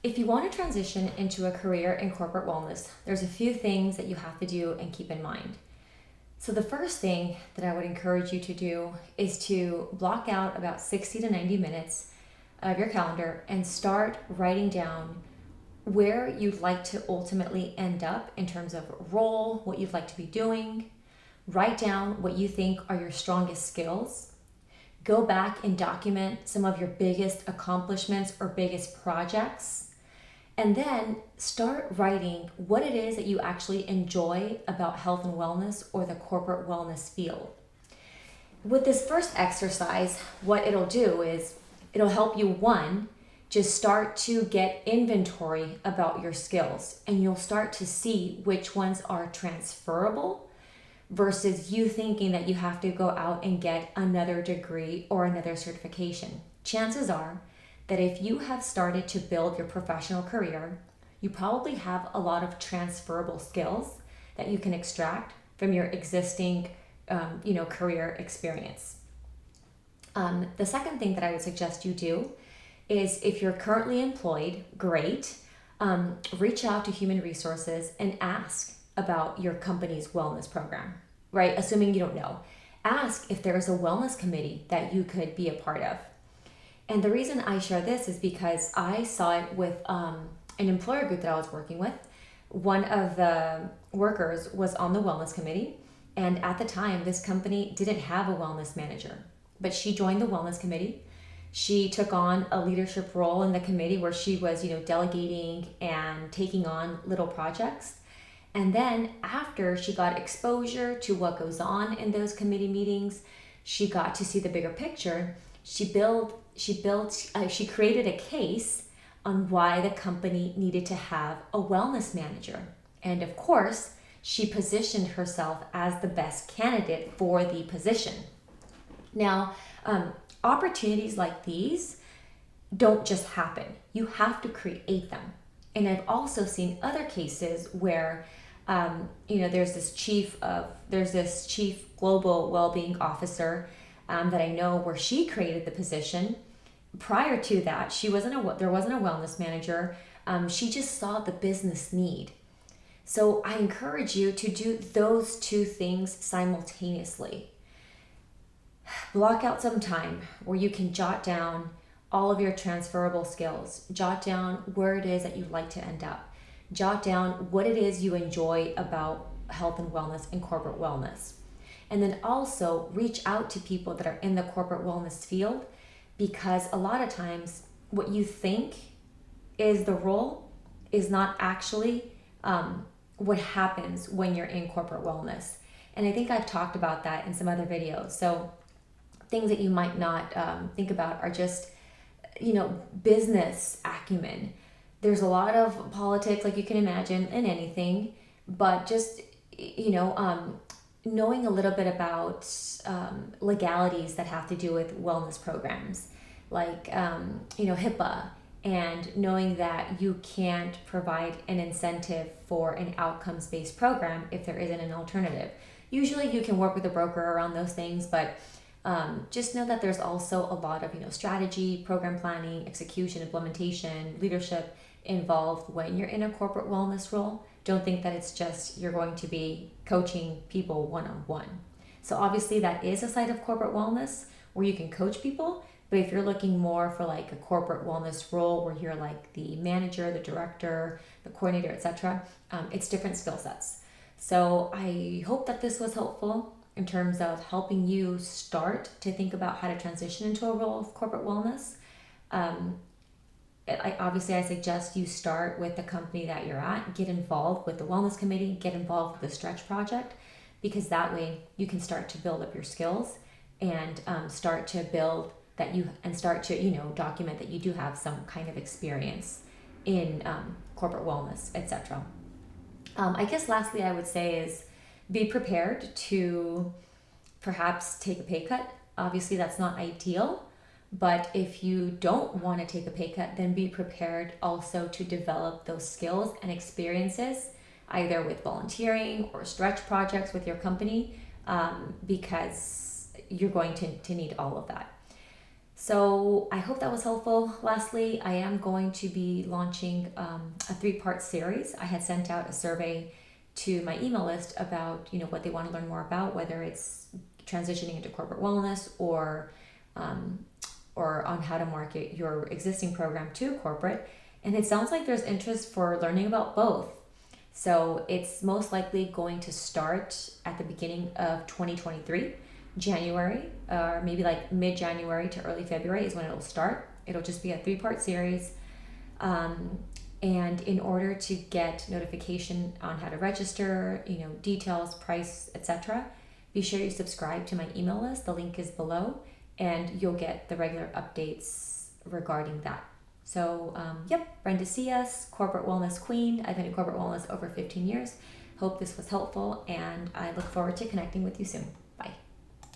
If you want to transition into a career in corporate wellness, there's a few things that you have to do and keep in mind. So the first thing that I would encourage you to do is to block out about 60 to 90 minutes of your calendar and start writing down where you'd like to ultimately end up in terms of role, what you'd like to be doing. Write down what you think are your strongest skills. Go back and document some of your biggest accomplishments or biggest projects. And then start writing what it is that you actually enjoy about health and wellness or the corporate wellness field. With this first exercise, what it'll do is it'll help you, one, just start to get inventory about your skills, and you'll start to see which ones are transferable versus you thinking that you have to go out and get another degree or another certification. Chances are that if you have started to build your professional career, you probably have a lot of transferable skills that you can extract from your existing career experience. The second thing that I would suggest you do is, if you're currently employed, great, reach out to human resources and ask about your company's wellness program, right? Assuming you don't know. Ask if there's a wellness committee that you could be a part of. And the reason I share this is because I saw it with an employer group that I was working with. One of the workers was on the wellness committee, and at the time, this company didn't have a wellness manager, but she joined the wellness committee. She took on a leadership role in the committee where she was, delegating and taking on little projects. And then after she got exposure to what goes on in those committee meetings, she got to see the bigger picture. She created a case on why the company needed to have a wellness manager. And of course, she positioned herself as the best candidate for the position. Now, opportunities like these don't just happen. You have to create them. And I've also seen other cases where, there's this chief global well-being officer that I know, where she created the position. Prior to that, there wasn't a wellness manager. She just saw the business need. So I encourage you to do those two things simultaneously. Block out some time where you can jot down all of your transferable skills. Jot down where it is that you'd like to end up. Jot down what it is you enjoy about health and wellness and corporate wellness. And then also reach out to people that are in the corporate wellness field, because a lot of times what you think is the role is not actually what happens when you're in corporate wellness. And I think I've talked about that in some other videos. So things that you might not think about are just, business acumen. There's a lot of politics, like you can imagine, in anything, but just, knowing a little bit about legalities that have to do with wellness programs, like, HIPAA, and knowing that you can't provide an incentive for an outcomes-based program if there isn't an alternative. Usually you can work with a broker around those things, but just know that there's also a lot of, strategy, program planning, execution, implementation, leadership involved when you're in a corporate wellness role. Don't think that it's just you're going to be coaching people one-on-one. So obviously that is a side of corporate wellness where you can coach people, but if you're looking more for like a corporate wellness role where you're like the manager, the director, the coordinator, etc., it's different skill sets. So I hope that this was helpful in terms of helping you start to think about how to transition into a role of corporate wellness. I suggest you start with the company that you're at, get involved with the wellness committee, get involved with the stretch project, because that way you can start to build up your skills and start to document that you do have some kind of experience in corporate wellness, etc. I guess lastly I would say is be prepared to perhaps take a pay cut. Obviously that's not ideal, but if you don't want to take a pay cut, then be prepared also to develop those skills and experiences, either with volunteering or stretch projects with your company, because you're going to need all of that. So I hope that was helpful. Lastly, I am going to be launching a 3-part series. I had sent out a survey to my email list about what they want to learn more about, whether it's transitioning into corporate wellness um, or on how to market your existing program to corporate. And it sounds like there's interest for learning about both. So it's most likely going to start at the beginning of 2023. January, or maybe like mid-January to early February is when it'll start. It'll just be a 3-part series. And in order to get notification on how to register, details, price, etc., be sure you subscribe to my email list. The link is below, and you'll get the regular updates regarding that. So, Brenda Sillas, Corporate Wellness Queen. I've been in corporate wellness over 15 years. Hope this was helpful, and I look forward to connecting with you soon. Bye.